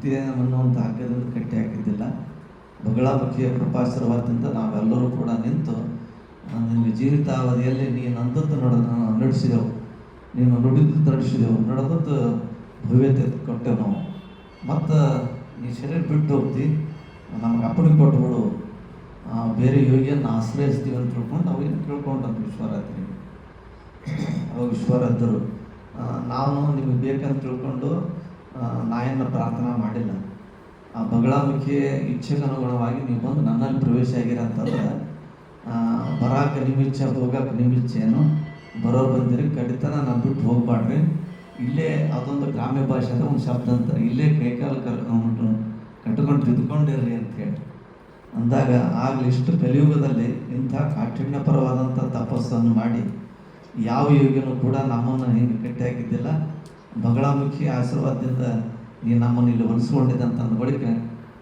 ಭಕ್ತಿ ಅನ್ನುವಂಥ ಹಗ್ಗದಿಂದ ಕಟ್ಟಿ ಹಾಕಿದ್ದಿಲ್ಲ. ಬಗಳಾಮುಖಿಯ ಕೃಪಾಶೀರ್ವಾದದಿಂದ ನಾವೆಲ್ಲರೂ ಕೂಡ ನಿಂತು ನಿನಗೆ ಜೀವಿತಾವಧಿಯಲ್ಲಿ ನೀನು ಅಂದದ್ದು ನಡೆಸಿದೆವು, ನೀನು ನುಡಿದ್ದು ನಡೆಸಿದೆವು, ನಡೆದದ್ದು ಭವ್ಯತೆ ಕೊಟ್ಟೆವು ನಾವು. ಮತ್ತು ನೀ ಶರೀರ ಬಿಟ್ಟು ಹೋಗ್ತಿ, ನಮಗೆ ಅಪ್ಪಣೆ ಕೊಟ್ಟುಬಿಡು, ಬೇರೆ ಯೋಗಿಯನ್ನು ಆಶ್ರಯಿಸ್ತೀವಿ ಅಂತ ತಿಳ್ಕೊಂಡು ಅವೇನು ಕೇಳ್ಕೊಂಡಂತ ವಿಶ್ವರಾತ್ರಿ. ಅವಾಗ ವಿಶ್ವರಾದ್ರು ನಾನು ನಿಮಗೆ ಬೇಕಂತ ತಿಳ್ಕೊಂಡು ನಾಯನ್ನು ಪ್ರಾರ್ಥನಾ ಮಾಡಿಲ್ಲ. ಆ ಬಗಳಾಮುಖಿಯ ಇಚ್ಛೆಗೆ ಅನುಗುಣವಾಗಿ ನೀವು ಬಂದು ನನ್ನಲ್ಲಿ ಪ್ರವೇಶ ಆಗಿರ ಅಂತಂದ್ರೆ ಬರಾಕ ನಿಮಿಚ್ಛೆ ಹೋಗಕ್ಕೆ ನಿಮಿಚ್ಛೆನು ಬರೋರು ಬಂದಿರಿ ಕಡಿತನ ನಾನು ಬಿಟ್ಟು ಹೋಗ್ಬಾಡ್ರಿ. ಇಲ್ಲೇ ಅದೊಂದು ಗ್ರಾಮ್ಯ ಭಾಷೆದ ಒಂದು ಶಬ್ದ ಅಂತ, ಇಲ್ಲೇ ಕೈಕಾಲು ಕಟ್ಕೊಂಡು ತಿದ್ಕೊಂಡಿರ್ರಿ ಅಂತ ಹೇಳಿ ಅಂದಾಗ ಆಗಲಿ ಇಷ್ಟು ಕಲಿಯುಗದಲ್ಲಿ ಇಂಥ ಕಾಠಿಣ್ಯಪರವಾದಂಥ ತಪಸ್ಸನ್ನು ಮಾಡಿ ಯಾವ ಯೋಗಿನೂ ಕೂಡ ನಮ್ಮನ್ನು ಹಿಂಗೆ ಕಟ್ಟಿ ಹಾಕಿದ್ದಿಲ್ಲ. ಬಗಳಾಮುಖಿ ಆಶೀರ್ವಾದದಿಂದ ನೀ ನಮ್ಮನ್ನು ಇಲ್ಲಿ ಹೊಲಿಸ್ಕೊಂಡಿದ್ದೆ ಅಂತ ಅಂದ ಬಳಿಕ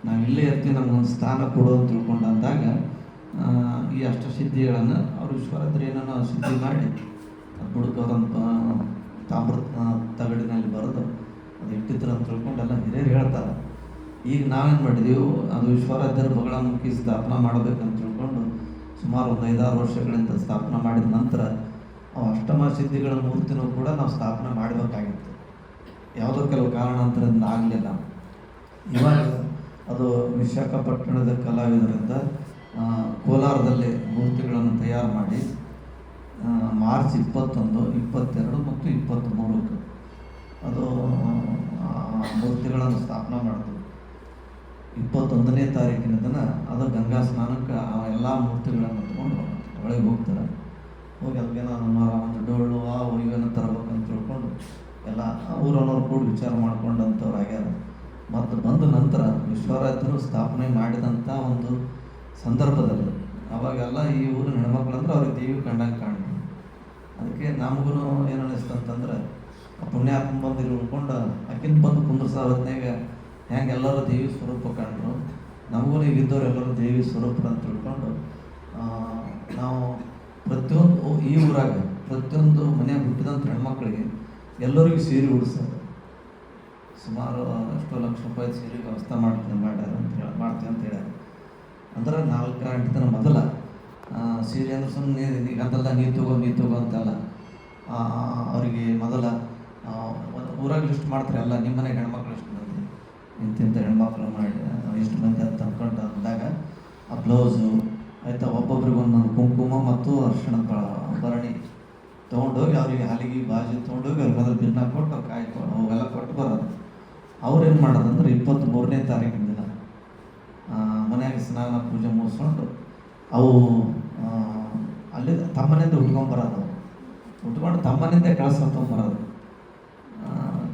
ನಾವು ಇಲ್ಲೇ ಇರ್ತೀವಿ, ನಮಗೊಂದು ಸ್ಥಾನ ಕೊಡು ಅಂತ ತಿಳ್ಕೊಂಡು ಅಂದಾಗ ಈ ಅಷ್ಟು ಸಿದ್ಧಿಗಳನ್ನು ಅವರು ವಿಶ್ವರಾತ್ರಿ ಏನೋ ಸಿದ್ಧಿ ಮಾಡಿ ಬುಡಕೋದಂತ ತಾಮ್ರ ತಗಡಿನಲ್ಲಿ ಬರೆದು ಅದು ಇಟ್ಟಿದ್ರು ಅಂತ ತಿಳ್ಕೊಂಡು ಎಲ್ಲ ಹಿರಿಯರು ಹೇಳ್ತಾರೆ. ಈಗ ನಾವೇನು ಮಾಡಿದೆವು, ಅದು ವಿಶ್ವರಾಧ್ಯರು ಬಗಳಾಮುಖಿ ಸ್ಥಾಪನಾ ಮಾಡಬೇಕಂತ ತಿಳ್ಕೊಂಡು ಸುಮಾರು ಒಂದು 5-6 ವರ್ಷಗಳಿಂದ ಸ್ಥಾಪನೆ ಮಾಡಿದ ನಂತರ ಅಷ್ಟಮ ಸಿದ್ಧಿಗಳ ಮೂರ್ತಿನೂ ಕೂಡ ನಾವು ಸ್ಥಾಪನೆ ಮಾಡಬೇಕಾಗಿತ್ತು. ಯಾವುದೋ ಕೆಲವು ಕಾರಣಾಂತರದಿಂದ ಆಗಲಿಲ್ಲ. ಇವಾಗ ಅದು ವಿಶಾಖಪಟ್ಟಣದ ಕಲಾವಿದರಿಂದ ಕೋಲಾರದಲ್ಲಿ ಮೂರ್ತಿಗಳನ್ನು ತಯಾರು ಮಾಡಿ ಮಾರ್ಚ್ 21, 22 ಮತ್ತು 23 ಅದು ಮೂರ್ತಿಗಳನ್ನು ಸ್ಥಾಪನೆ ಮಾಡಿದ್ರು. 21ನೇ ತಾರೀಕಿನ ದಿನ ಅದು ಗಂಗಾ ಸ್ನಾನಕ್ಕೆ ಎಲ್ಲ ಮೂರ್ತಿಗಳನ್ನು ತಗೊಂಡು ಒಳಗೆ ಹೋಗ್ತಾರೆ. ಹೋಗಿ ಅದಕ್ಕೆ ನಾನು ಒಂದು ಡೊಳ್ಳು ಇವೇನು ತರಬೇಕಂತ ತಿಳ್ಕೊಂಡು ಎಲ್ಲ ಊರನ್ನೋರು ಕೂಡ ವಿಚಾರ ಮಾಡ್ಕೊಂಡಂಥವ್ರು ಆಗ್ಯಾರ. ಮತ್ತು ಬಂದ ನಂತರ ವಿಶ್ವರಾಧ್ಯರು ಸ್ಥಾಪನೆ ಮಾಡಿದಂಥ ಒಂದು ಸಂದರ್ಭದಲ್ಲಿ ಅವಾಗೆಲ್ಲ ಈ ಊರಿನ ಹೆಣ್ಮಕ್ಳಂದ್ರೆ ಅವ್ರಿಗೆ ದೇವಿ ಕಂಡಂಗೆ ಕಾಣ್ತಾರೆ. ಅದಕ್ಕೆ ನಮಗೂ ಏನು ಅನ್ನಿಸ್ತಂತಂದ್ರೆ ಪುಣ್ಯಾತ್ಮ ಬಂದು ಇಲ್ಲಿ ಉಳ್ಕೊಂಡು ಆಕಿನ ಬಂದು ಕುಂದ್ರಸ ಹೊತ್ನಾಗ ಹೆಂಗೆ ಎಲ್ಲರೂ ದೇವಿ ಸ್ವರೂಪ ಕಂಡ್ರು, ನಮಗೂ ಈಗ ಇದ್ದವ್ರು ಎಲ್ಲರೂ ದೇವಿ ಸ್ವರೂಪರು ಅಂತ ತಿಳ್ಕೊಂಡು ನಾವು ಪ್ರತಿಯೊಂದು ಈ ಊರಾಗ ಪ್ರತಿಯೊಂದು ಮನೆಯಾಗ ಹುಟ್ಟಿದಂಥ ಹೆಣ್ಮಕ್ಳಿಗೆ ಎಲ್ಲರಿಗೂ ಸೀರೆ ಉಡಿಸೋದು. ಸುಮಾರು ಎಷ್ಟೋ ಲಕ್ಷ ರೂಪಾಯಿ ಸೀರೆ ವ್ಯವಸ್ಥೆ ಮಾಡ್ಯಾರ ಅಂತ ಮಾಡ್ತೀವಿ ಅಂತ ಹೇಳ್ಯಾರ. ಅಂದ್ರೆ 4 ಗಂಟೆ ತನಕ ಮೊದಲ ಸೀರೆ ಅಂದ್ರೆ ಸುಮ್ಮನೆ ಈಗ ಅಂತಲ್ಲ ನೀ ತಗೋ ಅಂತಲ್ಲ, ಅವರಿಗೆ ಮೊದಲ ಊರಾಗ ಲಿಸ್ಟ್ ಮಾಡ್ತಾರೆ ಎಲ್ಲ ನಿಮ್ಮ ಮನೆಗೆ ಹೆಣ್ಮಕ್ಳು ಇಷ್ಟು ಮಂದಿ, ಇಂತಿಂಥ ಹೆಣ್ಮಕ್ಳು ಮಾಡಿ ಇಷ್ಟು ಮಂದಿ ಅಂತ ಅಂದ್ಕೊಂಡು ಅಂದಾಗ ಆ ಬ್ಲೌಸು ಆಯಿತಾ ಒಬ್ಬೊಬ್ರಿಗೆ ಒಂದೊಂದು ಕುಂಕುಮ ಮತ್ತು ಅರಿಶಿಣ ಭರಣಿ ತೊಗೊಂಡೋಗಿ ಅವರಿಗೆ ಹಲಿಗೆ ಬಾಜಿ ತೊಗೊಂಡೋಗಿ ಅವ್ರಿಗೆ ಮೊದಲು ಬಿನ್ನ ಕೊಟ್ಟು ಕಾಯಿ ಅವೆಲ್ಲ ಕೊಟ್ಟು ಬರೋದು. ಅವ್ರೇನು ಮಾಡೋದಂದ್ರೆ 23ನೇ ತಾರೀಕಿನ ದಿನ ಮನೆಯಾಗ ಸ್ನಾನ ಪೂಜೆ ಮುಗಿಸ್ಕೊಂಡು ಅವು ಅಲ್ಲಿ ತಮ್ಮನಿಂದ ಉಟ್ಕೊಂಬರೋದು, ಉಟ್ಕೊಂಡು ತಮ್ಮನಿಂದ ಕಳ್ಸ್ಕೊಂಬರೋದು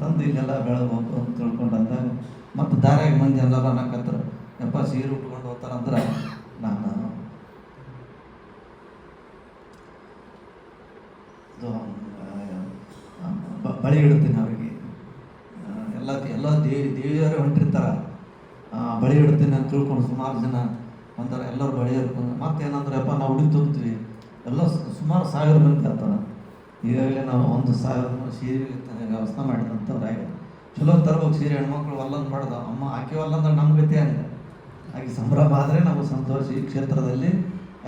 ತಂದು ಇಲ್ಲೆಲ್ಲ ಬೆಳಗ್ಬೇಕು ಅಂತ ತಿಳ್ಕೊಂಡು ಅಂದಾಗ ಮತ್ತು ದಾರ್ಯಾಗ ಮಂದಿ ಎಲ್ಲರೂ ಅನ್ನಕತ್ರ ಯಪ್ಪ ಸೀರೆ ಉಟ್ಕೊಂಡು ಹೋಗ್ತಾರಂದ್ರೆ ನಾನು ಬಳಿ ಇಡ್ತೀನಿ ಅವರಿಗೆ ಎಲ್ಲ ದೇವಿಯವರೇ ಹೊಂಟಿರ್ತಾರೆ, ಬಳಿ ಇಡ್ತೀನಿ ಅಂತ ತಿಳ್ಕೊಂಡು ಸುಮಾರು ಜನ ಅಂತಾರೆ. ಎಲ್ಲರೂ ಬಳಿ ಇರ್ಕೊಂಡು ಮತ್ತೇನಂದ್ರೆ ಅಪ್ಪ ನಾವು ಹುಡುಗಿ ತುಂಬ್ತೀವಿ ಎಲ್ಲ ಸುಮಾರು 1000 ಮಂದಿ ಆಗ್ತಾರೆ. ಈಗಾಗಲೇ ನಾವು 1000 ಸೀರೆ ವ್ಯವಸ್ಥೆ ಮಾಡಿದಂಥವ್ರು ಆಗ ಚಲೋ ತರ್ಬೇಕು ಸೀರೆ. ಹೆಣ್ಮಕ್ಳು ಒಲ್ಲಂದು ಮಾಡ್ದು ಅಮ್ಮ ಆಕೆ ಒಲ್ಲಂದ್ರೆ ನಮ್ಮ ಗತಿ ಆಗಿದೆ. ಹಾಗೆ ಸಂಭ್ರಮ ಆದರೆ ನಮಗೆ ಸಂತೋಷ. ಈ ಕ್ಷೇತ್ರದಲ್ಲಿ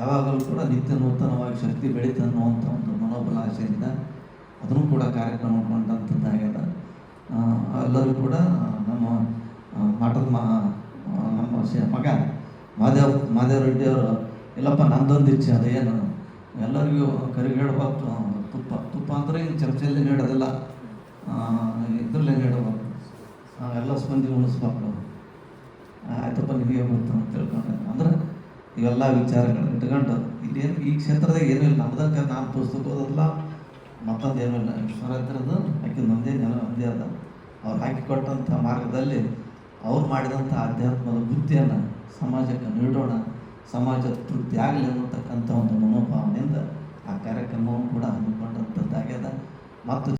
ಯಾವಾಗಲೂ ಕೂಡ ನಿತ್ಯ ನೂತನವಾಗಿ ಶಕ್ತಿ ಬೆಳೀತು ಅನ್ನುವಂಥ ಒಂದು ಮನೋಬಲ ಆಶೆಯಿಂದ ಅದನ್ನು ಕೂಡ ಕಾರ್ಯಕ್ರಮ ಕೊಂಡಂಥದ್ದಾಗ್ಯದ. ಎಲ್ಲರೂ ಕೂಡ ನಮ್ಮ ಮಠದ ನಮ್ಮ ಮಗ ಮಾದೇವ ರೆಡ್ಡಿಯವರು ಇಲ್ಲಪ್ಪ ನಂದೊಂದು ಇಚ್ಛೆ ಅದೇನು ಎಲ್ಲರಿಗೂ ಕರಿಗೇಳಬೇಕು, ತುಪ್ಪ ಅಂದರೆ ಹಿಂಗೆ ಚರ್ಚೆಯಲ್ಲಿ ನೀಡೋದಿಲ್ಲ, ಇದರಲ್ಲೇ ನೀಡಬೇಕು, ಎಲ್ಲ ಸ್ಪಂದಿ ಉಣಿಸ್ಬೇಕು. ಆಯ್ತಪ್ಪ ನಿಮಗೆ ಗೊತ್ತು ಅಂತ ತಿಳ್ಕೊಂಡೆ. ಅಂದ್ರೆ ಇವೆಲ್ಲ ವಿಚಾರಗಳು ಇಟ್ಕೊಂಡು ಇಲ್ಲೇನು ಈ ಕ್ಷೇತ್ರದಾಗ ಏನೂ ಇಲ್ಲ. ನಮ್ದಂಗೆ ನಾನು ಪುಸ್ತಕ ಓದೋದಿಲ್ಲ, ಮತ್ತೊಂದು ಏನೂ ಇಲ್ಲ. ವಿಶ್ವರಾಧ್ಯರದು ಆಕೆ ನಮ್ಮದೇ ಒಂದೇ ಅದ. ಅವ್ರು ಹಾಕಿಕೊಟ್ಟಂಥ ಮಾರ್ಗದಲ್ಲಿ ಅವ್ರು ಮಾಡಿದಂಥ ಆಧ್ಯಾತ್ಮದ ಬುದ್ಧಿಯನ್ನು ಸಮಾಜಕ್ಕೆ ನೀಡೋಣ, ಸಮಾಜ ತೃಪ್ತಿ ಆಗಲಿ ಅನ್ನತಕ್ಕಂಥ ಒಂದು ಮನೋಭಾವನೆಯಿಂದ ಆ ಕಾರ್ಯಕ್ರಮವನ್ನು ಕೂಡ ಹಮ್ಮಿಕೊಂಡಂಥದ್ದಾಗ್ಯದ. ಮತ್ತು